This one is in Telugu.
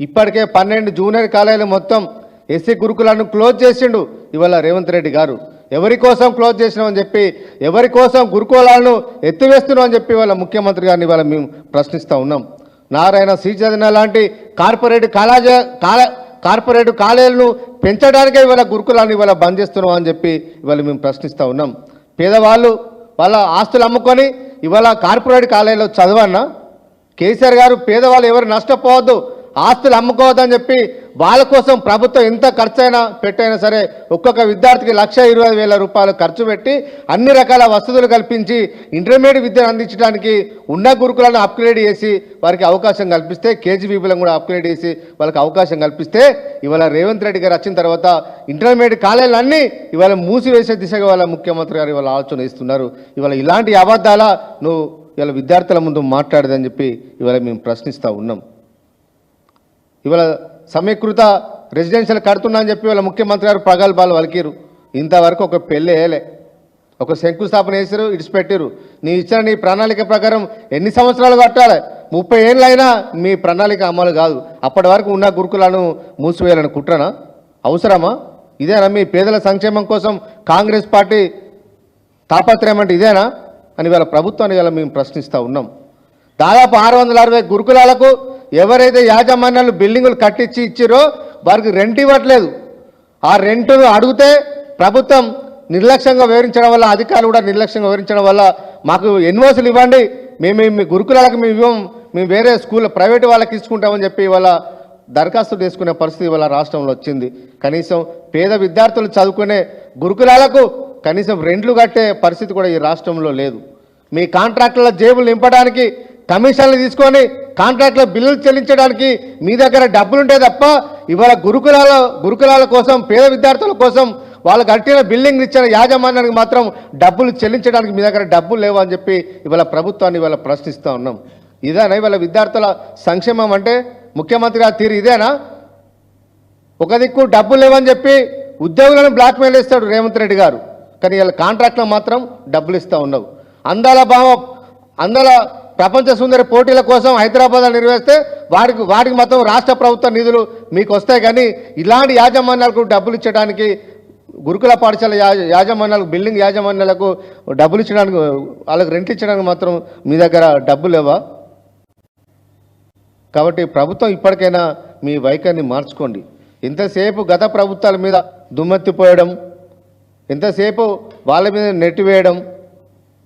ఇప్పటికే 12 జూనియర్ కాలేజీలు మొత్తం ఎస్సీ గురుకులను క్లోజ్ చేసిండు ఇవాళ రేవంత్ రెడ్డి గారు. ఎవరి కోసం క్లోజ్ చేసినామని చెప్పి, ఎవరి కోసం గురుకులాలను ఎత్తివేస్తున్నాం అని చెప్పి ఇవాళ ముఖ్యమంత్రి గారిని ఇవాళ మేము ప్రశ్నిస్తూ ఉన్నాం. నారాయణ శ్రీచైతన్య లాంటి కార్పొరేట్ కాలేజీలను పెంచడానికే ఇవాళ గురుకులాన్ని ఇవాళ బంద్ చేస్తున్నాం అని చెప్పి ఇవాళ మేము ప్రశ్నిస్తూ ఉన్నాం. పేదవాళ్ళు వాళ్ళ ఆస్తులు అమ్ముకొని ఇవాళ కార్పొరేట్ కాలేజీలో చదవన్నా? కేసీఆర్ గారు పేదవాళ్ళు ఎవరు నష్టపోవద్దు, ఆస్తులు అమ్ముకోవద్దని చెప్పి వాళ్ళ కోసం ప్రభుత్వం ఎంత ఖర్చైనా పెట్టైనా సరే ఒక్కొక్క విద్యార్థికి 1,20,000 రూపాయలు ఖర్చు పెట్టి అన్ని రకాల వసతులు కల్పించి ఇంటర్మీడియట్ విద్యను అందించడానికి ఉన్న గురుకులను అప్గ్రేడ్ చేసి వారికి అవకాశం కల్పిస్తే, కేజీబీబీలను కూడా అప్గ్రేడ్ చేసి వాళ్ళకి అవకాశం కల్పిస్తే, ఇవాళ రేవంత్ రెడ్డి గారు వచ్చిన తర్వాత ఇంటర్మీడియట్ కాలేజీలన్నీ ఇవాళ మూసివేసే దిశగా వాళ్ళ ముఖ్యమంత్రి గారు ఇవాళ ఆలోచన ఇస్తున్నారు. ఇవాళ ఇలాంటి అబద్ధాల నువ్వు ఇవాళ విద్యార్థుల ముందు మాట్లాడదని చెప్పి ఇవాళ మేము ప్రశ్నిస్తూ ఉన్నాం. ఇవాళ సమీకృత రెసిడెన్షియల్ కడుతున్నా అని చెప్పి వాళ్ళ ముఖ్యమంత్రి గారు ప్రగల్భాలు వలికిరు. ఇంతవరకు ఒక పెళ్ళి వేయలే, ఒక శంకుస్థాపన వేసారు, ఇడిచిపెట్టారు. నీ ఇచ్చిన నీ ప్రణాళిక ప్రకారం ఎన్ని సంవత్సరాలు కట్టాలి? 30 ఏళ్ళైనా మీ ప్రణాళిక అమలు కాదు. అప్పటి వరకు ఉన్న గురుకులను మూసివేయాలని కుట్రనా? అవసరమా? ఇదేనా మీ పేదల సంక్షేమం కోసం కాంగ్రెస్ పార్టీ తాపత్రయం అంటే ఇదేనా అని వాళ్ళ ప్రభుత్వాన్ని ఇలా మేము ప్రశ్నిస్తూ ఉన్నాం. దాదాపు 660 గురుకులాలకు ఎవరైతే యాజమాన్యాలు బిల్డింగులు కట్టించి ఇచ్చిరో వారికి రెంట్ ఇవ్వట్లేదు. ఆ రెంటును అడిగితే ప్రభుత్వం నిర్లక్ష్యంగా వివరించడం వల్ల, అధికారులు కూడా నిర్లక్ష్యంగా వివరించడం వల్ల మాకు ఎన్ఓసీలు ఇవ్వండి, మేము మీ గురుకులాలకు మేము ఇవ్వం, మేము వేరే స్కూల్ ప్రైవేట్ వాళ్ళకి ఇచ్చుకుంటామని చెప్పి ఇవాళ దరఖాస్తు చేసుకునే పరిస్థితి ఇవాళ రాష్ట్రంలో వచ్చింది. కనీసం పేద విద్యార్థులు చదువుకునే గురుకులాలకు కనీసం రెంట్లు కట్టే పరిస్థితి కూడా ఈ రాష్ట్రంలో లేదు. మీ కాంట్రాక్టుల జేబులు నింపడానికి, కమిషన్లు తీసుకొని కాంట్రాక్టుల బిల్లులు చెల్లించడానికి మీ దగ్గర డబ్బులుంటే తప్ప ఇవాళ గురుకులాల కోసం, పేద విద్యార్థుల కోసం వాళ్ళు కట్టిన బిల్డింగ్ ఇచ్చిన యాజమాన్యానికి మాత్రం డబ్బులు చెల్లించడానికి మీ దగ్గర డబ్బులు లేవు అని చెప్పి ఇవాళ ప్రభుత్వాన్ని ఇవాళ ప్రశ్నిస్తూ ఉన్నాం. ఇదేనా ఇవాళ విద్యార్థుల సంక్షేమం అంటే? ముఖ్యమంత్రి గారి తీరు ఇదేనా? ఒక దిక్కు డబ్బులు లేవని చెప్పి ఉద్యోగులను బ్లాక్మెయిల్ చేస్తాడు రేవంత్ రెడ్డి గారు, కానీ ఇలా కాంట్రాక్ట్లో మాత్రం డబ్బులు ఇస్తూ ఉన్నావు. అందాల ప్రపంచ సుందరి పోటీల కోసం హైదరాబాద్లో నిర్వహిస్తే వాటికి మొత్తం రాష్ట్ర ప్రభుత్వ నిధులు మీకు వస్తాయి, కానీ ఇలాంటి యాజమాన్యాలకు డబ్బులు ఇచ్చడానికి, గురుకుల పాఠశాల యాజమాన్యాలకు, బిల్డింగ్ యాజమాన్యాలకు డబ్బులు ఇచ్చడానికి, వాళ్ళకి రెంట్ ఇచ్చడానికి మాత్రం మీ దగ్గర డబ్బులు లేవా? కాబట్టి ప్రభుత్వం ఇప్పటికైనా మీ వైఖరిని మార్చుకోండి. ఎంతసేపు గత ప్రభుత్వాల మీద దుమ్మెత్తిపోయడం, ఎంతసేపు వాళ్ళ మీద నెట్టివేయడం,